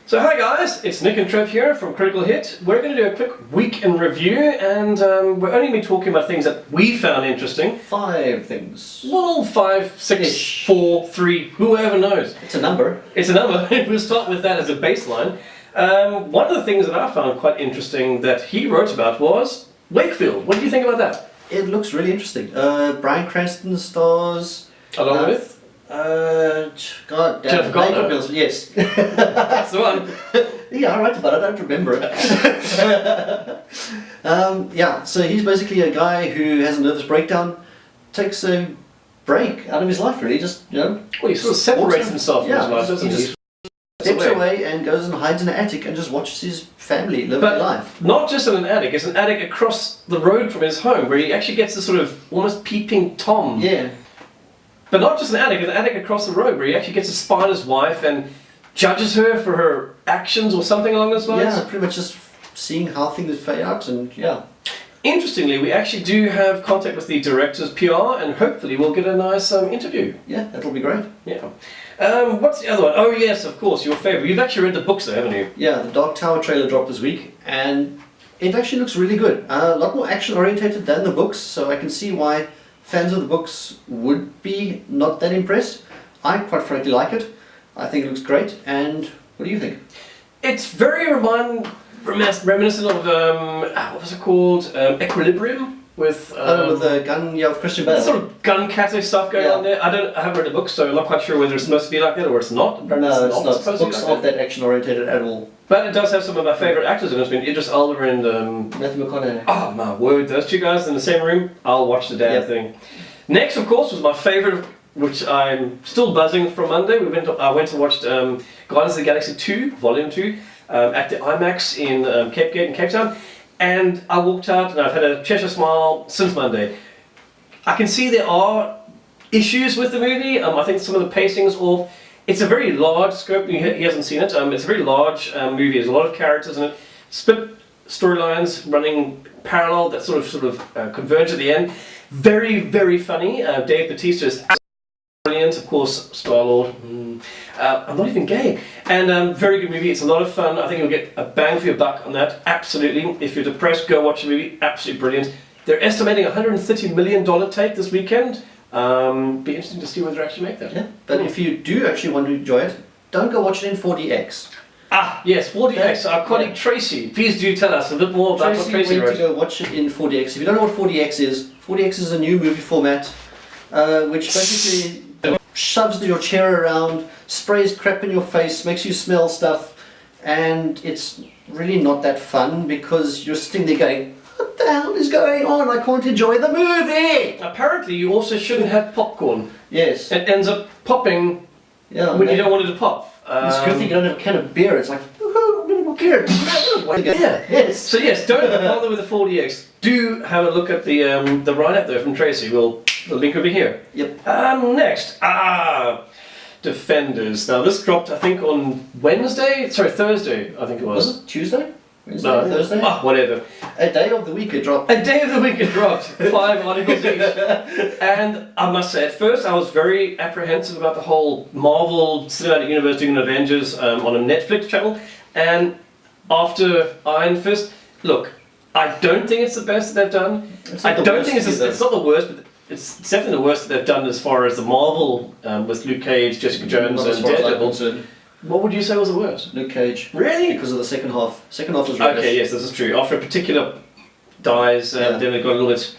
So hi guys, it's Nick and Trev here from Critical Hit. We're going to do a quick week in review, and we're only going to be talking about things that we found interesting. 5 things. Well, 5, 6, Ish. 4, 3, whoever knows. It's a number. It's a number. We'll start with that as a baseline. One of the things that I found quite interesting that he wrote about was Wakefield. What do you think about that? It looks really interesting. Bryan Cranston stars. Along with? God damn. Jennifer Garner. Bills, yes. That's the one. Yeah, I write about it, I don't remember it. Yeah, so he's basically a guy who has a nervous breakdown, takes a break out of his life really, just, you know. Well, he sort of separates himself from his life, doesn't he? he? Just steps away and goes and hides in an attic and just watches his family live their life. Not just in an attic, it's an attic across the road from his home where he actually gets this sort of almost peeping Tom. Yeah. But not just an attic across the road where he actually gets to spy on his wife and judges her for her actions or something along those lines. Yeah, pretty much just seeing how things fade out and yeah. Interestingly, we actually do have contact with the director's PR and hopefully we'll get a nice interview. Yeah, that'll be great. Yeah. What's the other one? Oh yes, of course, your favourite. You've actually read the books though, haven't you? Yeah, the Dark Tower trailer dropped this week and it actually looks really good. A lot more action orientated than the books, so I can see why fans of the books would be not that impressed. I quite frankly like it. I think it looks great. And what do you think? It's very reminiscent of what was it called? Equilibrium with the gun, yeah, of Christian Bale. Sort of gun catty stuff going on there. I haven't read the book, so I'm not quite sure whether it's supposed to be like that or it's not. No, it's not. Supposed Books to be like aren't that action orientated at all. But it does have some of my favourite actors in it. It's been Idris Elba and Matthew McConaughey. Oh my word, those two guys in the same room. I'll watch the damn thing. Next, of course, was my favourite, which I'm still buzzing from Monday. I went to watch Guardians of the Galaxy 2, Volume 2, at the IMAX in Cape Gate in Cape Town. And I walked out and I've had a Cheshire smile since Monday. I can see there are issues with the movie. I think some of the pacing's off. It's a very large scope. He hasn't seen it. It's a very large movie. There's a lot of characters in it. Split storylines running parallel that sort of converge at the end. Very, very funny. Dave Bautista is brilliant, of course, Star-Lord. I'm not even gay. And very good movie. It's a lot of fun. I think you'll get a bang for your buck on that. Absolutely. If you're depressed, go watch the movie. Absolutely brilliant. They're estimating a $130 million take this weekend. Be interesting to see whether they actually make that. Yeah. But if you do actually want to enjoy it, don't go watch it in 4DX. Ah, yes, 4DX. Our colleague Tracy. Please do tell us a bit more about what Tracy wrote. To go watch it in 4DX. If you don't know what 4DX is a new movie format which basically shoves your chair around, sprays crap in your face, makes you smell stuff, and it's really not that fun because you're sitting there going, what the hell is going on? I can't enjoy the movie! Apparently you also shouldn't have popcorn. Yes. It ends up popping when you don't want it to pop. It's a good thing you don't have a can of beer. It's like, woohoo, I'm going to beer. Yeah. Yes. So yes, don't bother with the 4DX. Do have a look at the write-up there from Tracy. The link will be here. Yep. Next, Defenders. Now this dropped, I think, on Thursday, I think it was. Was it Tuesday? Wednesday? No. Thursday? Whatever. A day of the week it dropped. A day of the week it dropped. 5 articles each. And I must say, at first I was very apprehensive about the whole Marvel Cinematic Universe doing an Avengers on a Netflix channel. And after Iron Fist, look, I don't think it's the best that they've done. It's not the worst, but it's definitely the worst that they've done as far as the Marvel with Luke Cage, Jessica Jones, and Daredevil. What would you say was the worst? Luke Cage. Really? Because of the second half. Second half was rubbish. Okay, yes, this is true. After a particular dies, then it got a little bit...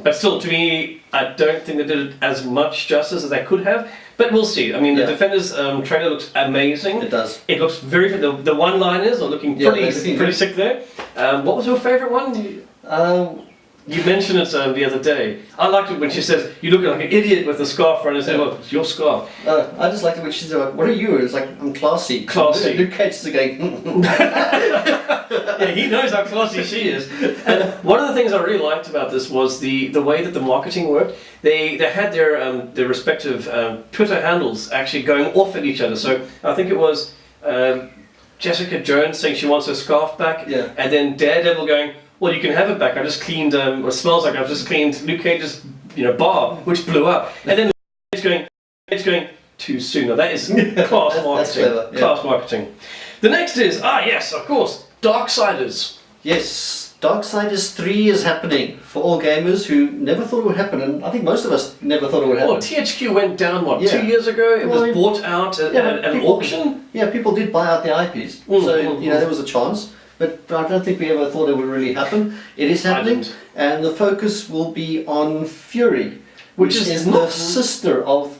But still, to me, I don't think they did as much justice as they could have. But we'll see. I mean, the Defenders trailer looks amazing. It does. It looks very... The one-liners are looking pretty sick there. What was your favourite one? You mentioned it the other day. I liked it when she says, you look like an idiot with a scarf around his head. Well, it's your scarf. I just liked it when she said, what are you? It's like, I'm classy. Classy. Luke Cage is going, Yeah, he knows how classy she is. And one of the things I really liked about this was the way that the marketing worked. They had their respective Twitter handles actually going off at each other. So I think it was Jessica Jones saying she wants her scarf back, and then Daredevil going, well, you can have it back. I just cleaned, or it smells like I've just cleaned Luke Cage's, bar, which blew up. And then Cage going, too soon. Now that is class marketing. That's clever, yeah. Class marketing. The next is, yes, of course, Darksiders. Yes, Darksiders 3 is happening for all gamers who never thought it would happen, and I think most of us never thought it would happen. Well, THQ went down, Yeah. 2 years ago? It Well, was bought out at an auction? Yeah, people did buy out the IPs, so there was a chance, but I don't think we ever thought it would really happen. It is happening, and the focus will be on Fury, which is the sister of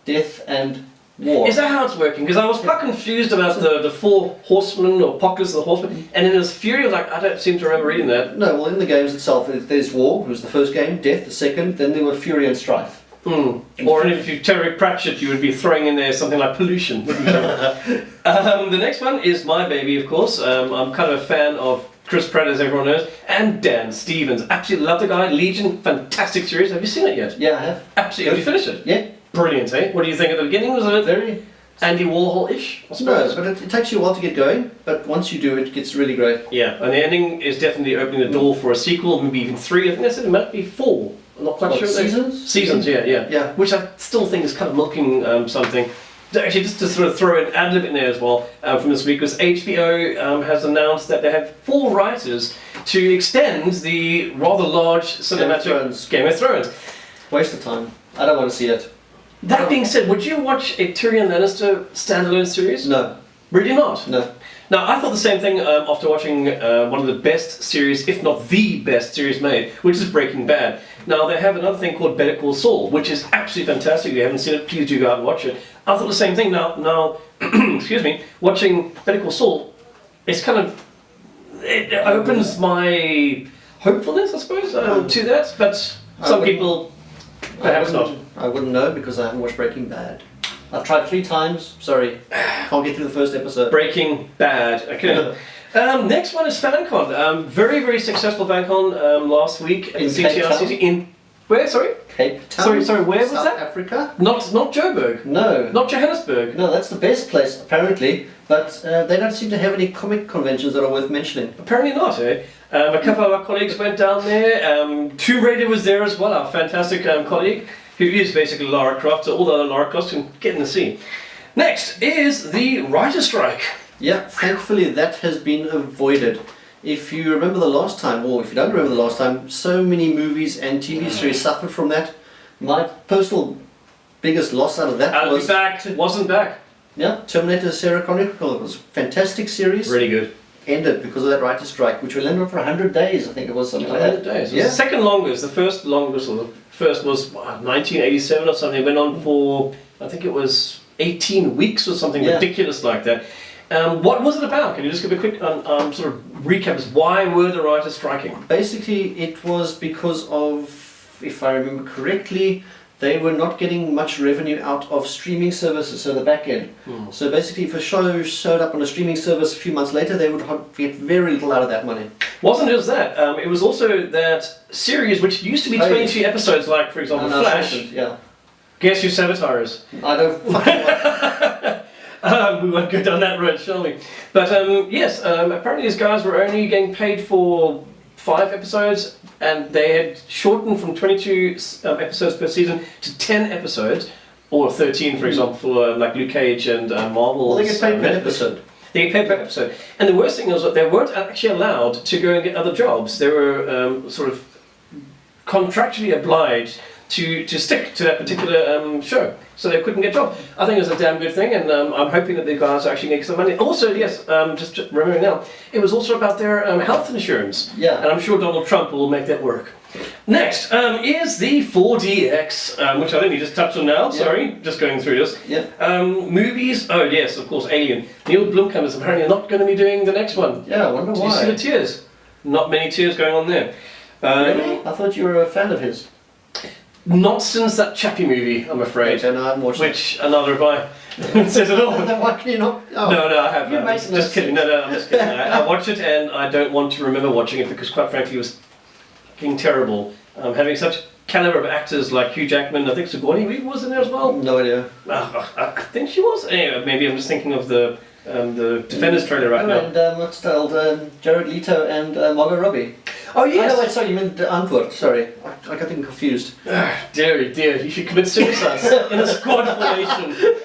Death and War. Is that how it's working? Because I was quite confused about the four horsemen or Apocalypse of the Horsemen, and then there's Fury. Like I don't seem to remember reading that. No, well, in the games itself, there's War, who was the first game, Death, the second, then there were Fury and Strife. Or if you Terry Pratchett, you would be throwing in there something like Pollution. The next one is my baby, of course. I'm kind of a fan of Chris Pratt, as everyone knows, and Dan Stevens. Absolutely love the guy. Legion, fantastic series. Have you seen it yet? Yeah, I have. Absolutely. Have you finished it? Yeah. Brilliant, eh? What do you think at the beginning? Was it Very Andy Warhol-ish? I No, suppose? but it takes you a while to get going, but once you do, it gets really great. Yeah, and the ending is definitely opening the door for a sequel, maybe even 3. I think they said it might be 4. I'm not quite sure. Seasons? Seasons, yeah. Which I still think is kind of milking something. Actually, just to sort of throw an ad-lib in there as well from this week, because HBO has announced that they have 4 writers to extend the rather large cinematic Game of Thrones. Waste of time. I don't want to see it. That being said, would you watch a Tyrion Lannister standalone series? No. Really not? No. Now, I thought the same thing after watching one of the best series, if not the best series made, which is Breaking Bad. Now, they have another thing called Better Call Saul, which is absolutely fantastic. If you haven't seen it, please do go out and watch it. I thought the same thing. Now, excuse me, watching Better Call Saul, it's kind of, it opens my hopefulness, I suppose, to that, but some people, perhaps not. I wouldn't know because I haven't watched Breaking Bad. I've tried 3 times. Sorry, can't get through the first episode. Breaking Bad. Okay. Next one is FanCon. Very, very successful FanCon last week In CTRCT in where? Sorry. Cape Town. Sorry. Where was South that? Africa. Not Joburg. No. Not Johannesburg. No, that's the best place apparently, but they don't seem to have any comic conventions that are worth mentioning. Apparently not. Eh. A couple of our colleagues went down there. Tomb Raider was there as well. Our fantastic colleague, who is basically Lara Croft. So all the other Lara Crofts can get in the sea. Next is the writer's strike. Yeah, thankfully that has been avoided. If you remember the last time, or if you don't remember the last time, so many movies and TV series suffered from that. My personal biggest loss out of that was... Wasn't back. Yeah, Terminator Sarah Chronicle. It was a fantastic series. Really good. Ended because of that writer's strike, which will end on for 100 days, I think it was something like 100 that. days. Yeah. The second longest, the first longest, or the first was 1987 or something. It went on for, I think it was 18 weeks or something ridiculous like that. What was it about? Can you just give a quick sort of recap? Why were the writers striking? Basically, it was because of, if I remember correctly, they were not getting much revenue out of streaming services, so the back end. So basically, if a show showed up on a streaming service a few months later, they would get very little out of that money. Wasn't just that. It was also that series which used to be 22 episodes, like, for example, Flash. Yeah. Guess who Saboteur is? I don't fucking we won't go down that road, shall we? But yes, apparently these guys were only getting paid for 5 episodes, and they had shortened from 22 episodes per season to 10 episodes, or 13, for example, for like Luke Cage and Marvel. Well, they get paid per episode. They get paid per episode. And the worst thing was that they weren't actually allowed to go and get other jobs. They were sort of contractually obliged to stick to that particular show, so they couldn't get a job. I think it's a damn good thing, and I'm hoping that the guys are actually making some money. Also, yes, just remembering now, it was also about their health insurance, and I'm sure Donald Trump will make that work. Next is the 4DX, which I think you just touched on now. Sorry, just going through this. Movies. Oh yes, of course, Alien. Neil Blomkamp is apparently not going to be doing the next one. Yeah, I wonder why. Do you see the tears? Not many tears going on there. Really? I thought you were a fan of his. Not since that Chappie movie, I'm afraid. Okay, no, I haven't watched which another guy says it all. Why can you not? Oh. No, I haven't. You're I'm making just kidding. No, I'm just kidding. I watched it and I don't want to remember watching it because, quite frankly, it was fucking terrible. Having such caliber of actors like Hugh Jackman, I think Sigourney Weaver was in there as well. No idea. I think she was. Anyway, maybe I'm just thinking of the Defenders trailer right now. And what's called Jared Leto and Margot Robbie. Oh Oh, yes. no, wait, sorry, you meant the Antwoord. Sorry, I got them confused. Dear, you should commit suicide in a squad formation.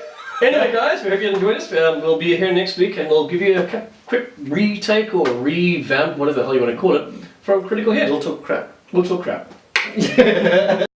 Anyway, guys, we hope you enjoyed this. We'll be here next week, and we'll give you a quick retake or revamp, whatever the hell you want to call it, from Critical Hit. We'll talk crap. We'll talk crap.